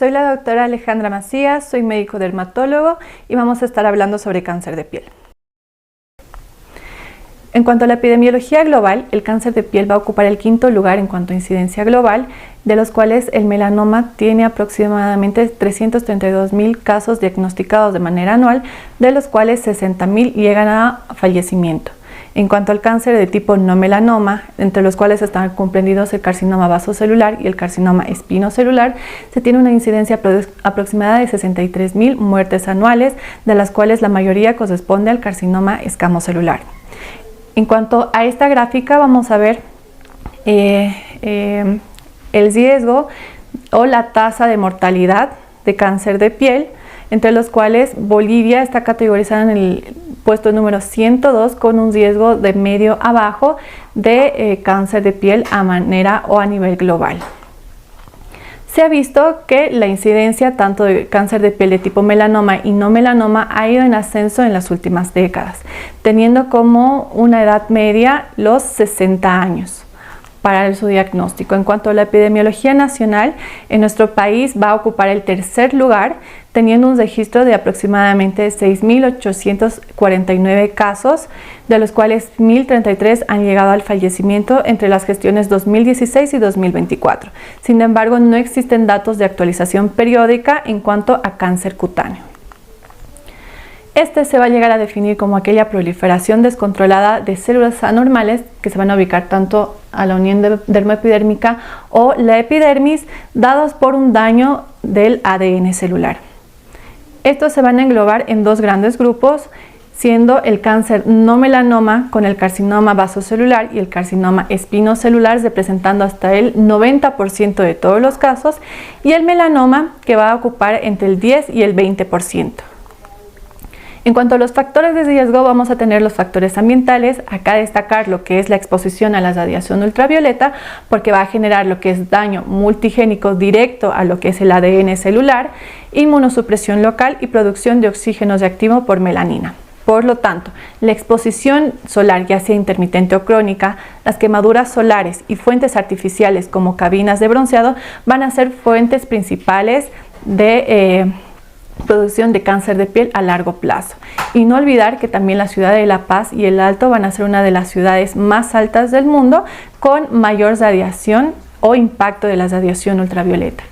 soy la doctora Alejandra Macías, soy médico dermatólogo y vamos a estar hablando sobre cáncer de piel. En cuanto a la epidemiología global, el cáncer de piel va a ocupar el quinto lugar en cuanto a incidencia global, de los cuales el melanoma tiene aproximadamente 332.000 casos diagnosticados de manera anual, de los cuales 60.000 llegan a fallecimiento. En cuanto al cáncer de tipo no melanoma, entre los cuales están comprendidos el carcinoma vasocelular y el carcinoma espinocelular, se tiene una incidencia aproximada de 63.000 muertes anuales, de las cuales la mayoría corresponde al carcinoma escamocelular. En cuanto a esta gráfica, vamos a ver el riesgo o la tasa de mortalidad de cáncer de piel, entre los cuales Bolivia está categorizada en el puesto número 102 con un riesgo de medio a bajo de cáncer de piel a manera o a nivel global. Se ha visto que la incidencia tanto de cáncer de piel de tipo melanoma y no melanoma ha ido en ascenso en las últimas décadas, teniendo como una edad media los 60 años para su diagnóstico. En cuanto a la epidemiología nacional, en nuestro país va a ocupar el tercer lugar, teniendo un registro de aproximadamente 6.849 casos, de los cuales 1.033 han llegado al fallecimiento entre las gestiones 2016 y 2024. Sin embargo, no existen datos de actualización periódica en cuanto a cáncer cutáneo. Este se va a llegar a definir como aquella proliferación descontrolada de células anormales que se van a ubicar tanto a la unión dermoepidérmica o la epidermis, dados por un daño del ADN celular. Estos se van a englobar en dos grandes grupos, siendo el cáncer no melanoma con el carcinoma vasocelular y el carcinoma espinocelular, representando hasta el 90% de todos los casos, y el melanoma, que va a ocupar entre el 10 y el 20%. En cuanto a los factores de riesgo, vamos a tener los factores ambientales. Acá destacar lo que es la exposición a la radiación ultravioleta, porque va a generar lo que es daño multigénico directo a lo que es el ADN celular, inmunosupresión local y producción de oxígeno reactivo por melanina. Por lo tanto, la exposición solar, ya sea intermitente o crónica, las quemaduras solares y fuentes artificiales como cabinas de bronceado van a ser fuentes principales de producción de cáncer de piel a largo plazo. Y no olvidar que también la ciudad de La Paz y el Alto van a ser una de las ciudades más altas del mundo con mayor radiación o impacto de la radiación ultravioleta.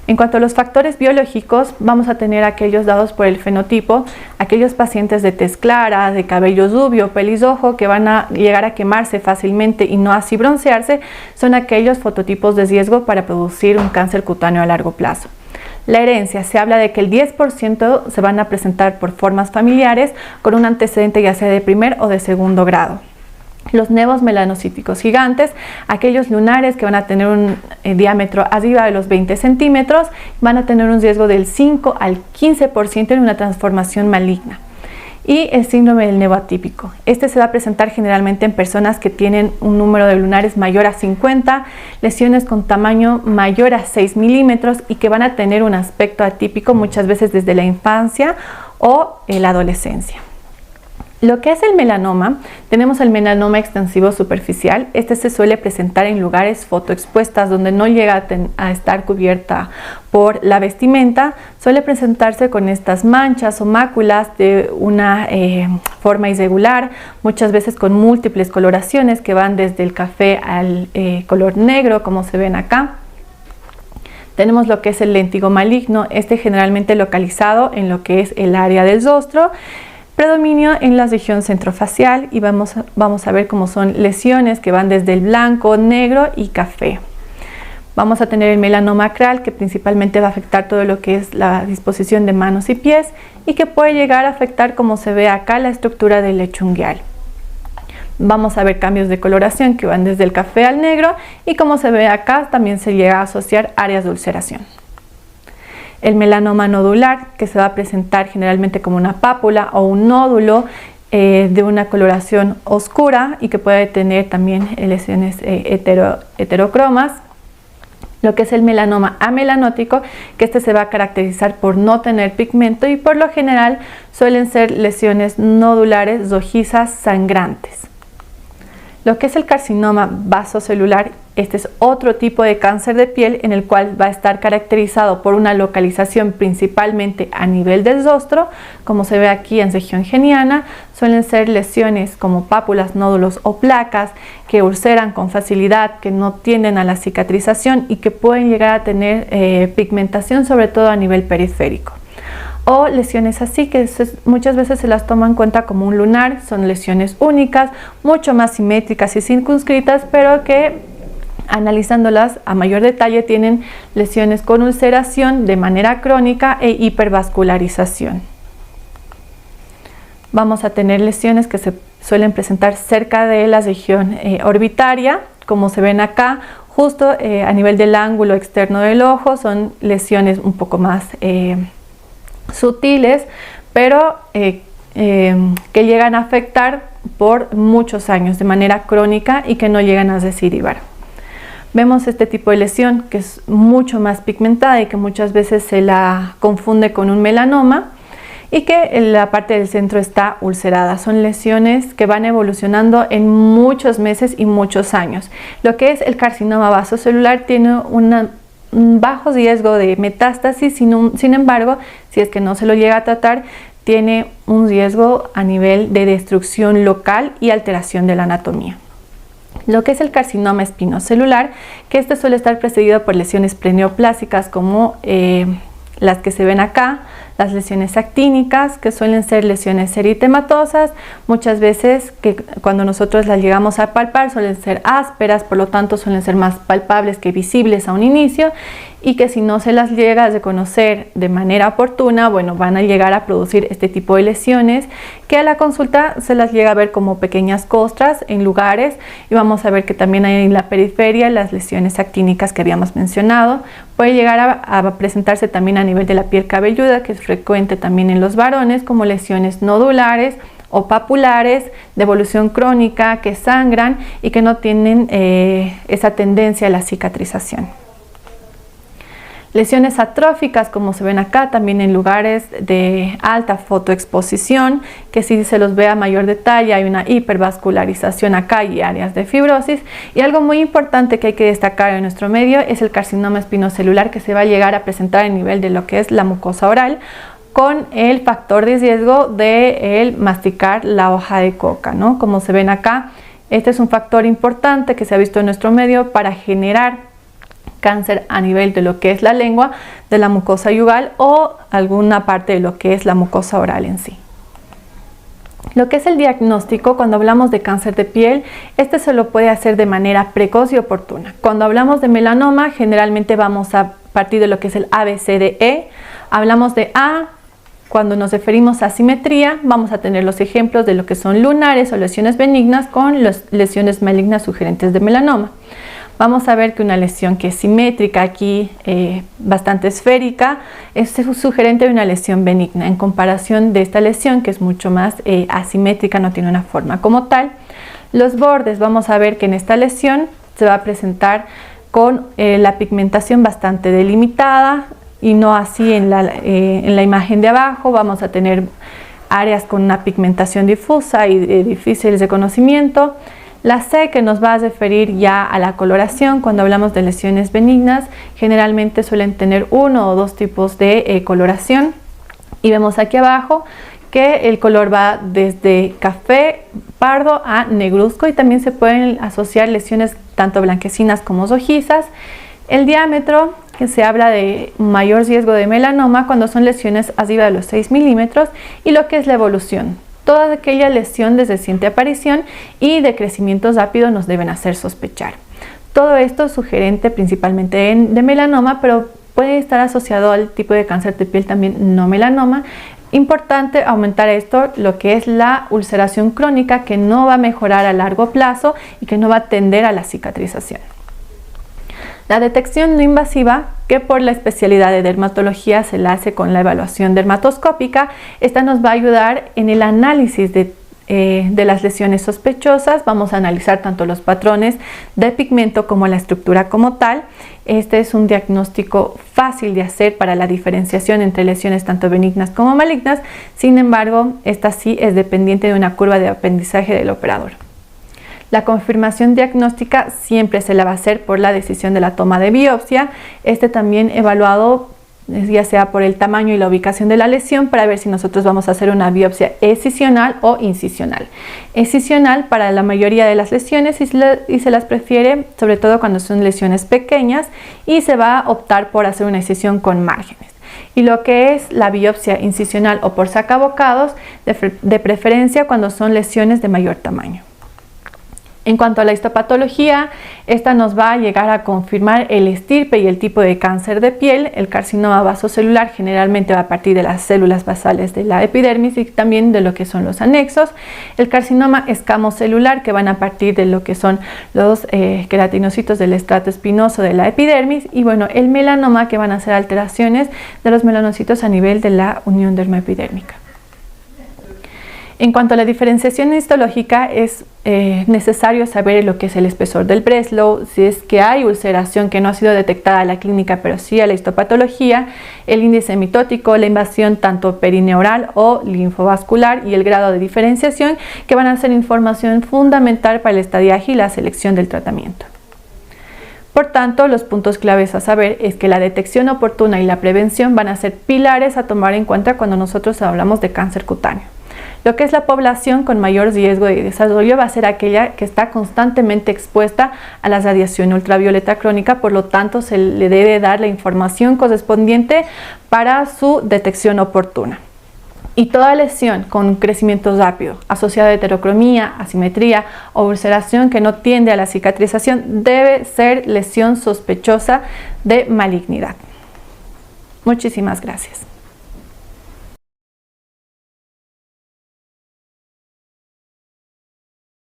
En cuanto a los factores biológicos, vamos a tener aquellos dados por el fenotipo, aquellos pacientes de tez clara, de cabello rubio, pelirrojo, que van a llegar a quemarse fácilmente y no así broncearse, son aquellos fototipos de riesgo para producir un cáncer cutáneo a largo plazo. La herencia, se habla de que el 10% se van a presentar por formas familiares con un antecedente ya sea de primer o de segundo grado. Los nevos melanocíticos gigantes, aquellos lunares que van a tener un diámetro arriba de los 20 centímetros, van a tener un riesgo del 5 al 15% en una transformación maligna. Y el síndrome del nevo atípico. Este se va a presentar generalmente en personas que tienen un número de lunares mayor a 50, lesiones con tamaño mayor a 6 milímetros y que van a tener un aspecto atípico muchas veces desde la infancia o la adolescencia. Lo que es el melanoma, tenemos el melanoma extensivo superficial. Este se suele presentar en lugares fotoexpuestas donde no llega a estar cubierta por la vestimenta. Suele presentarse con estas manchas o máculas de una forma irregular, muchas veces con múltiples coloraciones que van desde el café al color negro, como se ven acá. Tenemos lo que es el léntigo maligno, este generalmente localizado en lo que es el área del rostro. Predominio en la región centrofacial y vamos a ver cómo son lesiones que van desde el blanco, negro y café. Vamos a tener el melanoma acral, que principalmente va a afectar todo lo que es la disposición de manos y pies y que puede llegar a afectar, como se ve acá, la estructura del lecho unguial. Vamos a ver cambios de coloración que van desde el café al negro y, como se ve acá, también se llega a asociar áreas de ulceración. El melanoma nodular, que se va a presentar generalmente como una pápula o un nódulo de una coloración oscura y que puede tener también lesiones heterocromas. Lo que es el melanoma amelanótico, que este se va a caracterizar por no tener pigmento y por lo general suelen ser lesiones nodulares rojizas sangrantes. Lo que es el carcinoma vasocelular Este es otro tipo de cáncer de piel en el cual va a estar caracterizado por una localización principalmente a nivel del rostro, como se ve aquí en región geniana. Suelen ser lesiones como pápulas, nódulos o placas que ulceran con facilidad, que no tienden a la cicatrización y que pueden llegar a tener pigmentación, sobre todo a nivel periférico. O lesiones así que muchas veces se las toma en cuenta como un lunar. Son lesiones únicas, mucho más simétricas y circunscritas, pero que analizándolas a mayor detalle tienen lesiones con ulceración de manera crónica e hipervascularización. Vamos a tener lesiones que se suelen presentar cerca de la región orbitaria, como se ven acá, justo a nivel del ángulo externo del ojo. Son lesiones un poco más sutiles, pero que llegan a afectar por muchos años de manera crónica y que no llegan a recidivar. Vemos este tipo de lesión que es mucho más pigmentada y que muchas veces se la confunde con un melanoma, y que en la parte del centro está ulcerada. Son lesiones que van evolucionando en muchos meses y muchos años. Lo que es el carcinoma vasocelular tiene un bajo riesgo de metástasis, sin embargo, si es que no se lo llega a tratar, tiene un riesgo a nivel de destrucción local y alteración de la anatomía. Lo que es el carcinoma espinocelular, que este suele estar precedido por lesiones preneoplásicas como las que se ven acá, las lesiones actínicas, que suelen ser lesiones eritematosas, muchas veces que cuando nosotros las llegamos a palpar suelen ser ásperas, por lo tanto suelen ser más palpables que visibles a un inicio, y que si no se las llega a reconocer de manera oportuna, bueno, van a llegar a producir este tipo de lesiones que a la consulta se las llega a ver como pequeñas costras en lugares, y vamos a ver que también hay en la periferia las lesiones actínicas que habíamos mencionado. Puede llegar a presentarse también a nivel de la piel cabelluda, que es frecuente también en los varones, como lesiones nodulares o papulares de evolución crónica que sangran y que no tienen esa tendencia a la cicatrización. Lesiones atróficas, como se ven acá, también en lugares de alta fotoexposición, que si se los ve a mayor detalle hay una hipervascularización acá y áreas de fibrosis. Y algo muy importante que hay que destacar en nuestro medio es el carcinoma espinocelular, que se va a llegar a presentar a nivel de lo que es la mucosa oral, con el factor de riesgo de el masticar la hoja de coca, ¿no? Como se ven acá, este es un factor importante que se ha visto en nuestro medio para generar cáncer a nivel de lo que es la lengua, de la mucosa yugal o alguna parte de lo que es la mucosa oral en sí. Lo que es el diagnóstico, cuando hablamos de cáncer de piel, este se lo puede hacer de manera precoz y oportuna. Cuando hablamos de melanoma, generalmente vamos a partir de lo que es el ABCDE. Hablamos de A. Cuando nos referimos a simetría, vamos a tener los ejemplos de lo que son lunares o lesiones benignas con las lesiones malignas sugerentes de melanoma. Vamos a ver que una lesión que es simétrica aquí, bastante esférica, es sugerente de una lesión benigna en comparación de esta lesión que es mucho más asimétrica, no tiene una forma como tal. Los bordes, vamos a ver que en esta lesión se va a presentar con la pigmentación bastante delimitada y no así en la imagen de abajo. Vamos a tener áreas con una pigmentación difusa y de difícil reconocimiento. La C, que nos va a referir ya a la coloración. Cuando hablamos de lesiones benignas, generalmente suelen tener uno o dos tipos de coloración. Y vemos aquí abajo que el color va desde café, pardo a negruzco, y también se pueden asociar lesiones tanto blanquecinas como rojizas. El diámetro, que se habla de mayor riesgo de melanoma cuando son lesiones arriba de los 6 milímetros, y lo que es la evolución. Toda aquella lesión de reciente aparición y de crecimiento rápido nos deben hacer sospechar. Todo esto es sugerente principalmente de melanoma, pero puede estar asociado al tipo de cáncer de piel también no melanoma. Importante aumentar esto, lo que es la ulceración crónica, que no va a mejorar a largo plazo y que no va a tender a la cicatrización. La detección no invasiva, que por la especialidad de dermatología se la hace con la evaluación dermatoscópica, esta nos va a ayudar en el análisis de las lesiones sospechosas. Vamos a analizar tanto los patrones de pigmento como la estructura como tal. Este es un diagnóstico fácil de hacer para la diferenciación entre lesiones tanto benignas como malignas. Sin embargo, esta sí es dependiente de una curva de aprendizaje del operador. La confirmación diagnóstica siempre se la va a hacer por la decisión de la toma de biopsia. También evaluado ya sea por el tamaño y la ubicación de la lesión, para ver si nosotros vamos a hacer una biopsia excisional o incisional. Excisional para la mayoría de las lesiones y se las prefiere sobre todo cuando son lesiones pequeñas, y se va a optar por hacer una incisión con márgenes. Y lo que es la biopsia incisional o por sacabocados, de preferencia cuando son lesiones de mayor tamaño. En cuanto a la histopatología, esta nos va a llegar a confirmar el estirpe y el tipo de cáncer de piel. El carcinoma vasocelular generalmente va a partir de las células basales de la epidermis y también de lo que son los anexos. El carcinoma escamocelular, que van a partir de lo que son los queratinocitos del estrato espinoso de la epidermis. Y bueno, el melanoma, que van a ser alteraciones de los melanocitos a nivel de la unión dermoepidérmica. En cuanto a la diferenciación histológica, es necesario saber lo que es el espesor del Breslow, si es que hay ulceración que no ha sido detectada a la clínica, pero sí a la histopatología, el índice mitótico, la invasión tanto perineural o linfovascular y el grado de diferenciación, que van a ser información fundamental para el estadiaje y la selección del tratamiento. Por tanto, los puntos claves a saber es que la detección oportuna y la prevención van a ser pilares a tomar en cuenta cuando nosotros hablamos de cáncer cutáneo. Lo que es la población con mayor riesgo de desarrollo va a ser aquella que está constantemente expuesta a la radiación ultravioleta crónica, por lo tanto se le debe dar la información correspondiente para su detección oportuna. Y toda lesión con crecimiento rápido, asociada a heterocromía, asimetría o ulceración que no tiende a la cicatrización, debe ser lesión sospechosa de malignidad. Muchísimas gracias.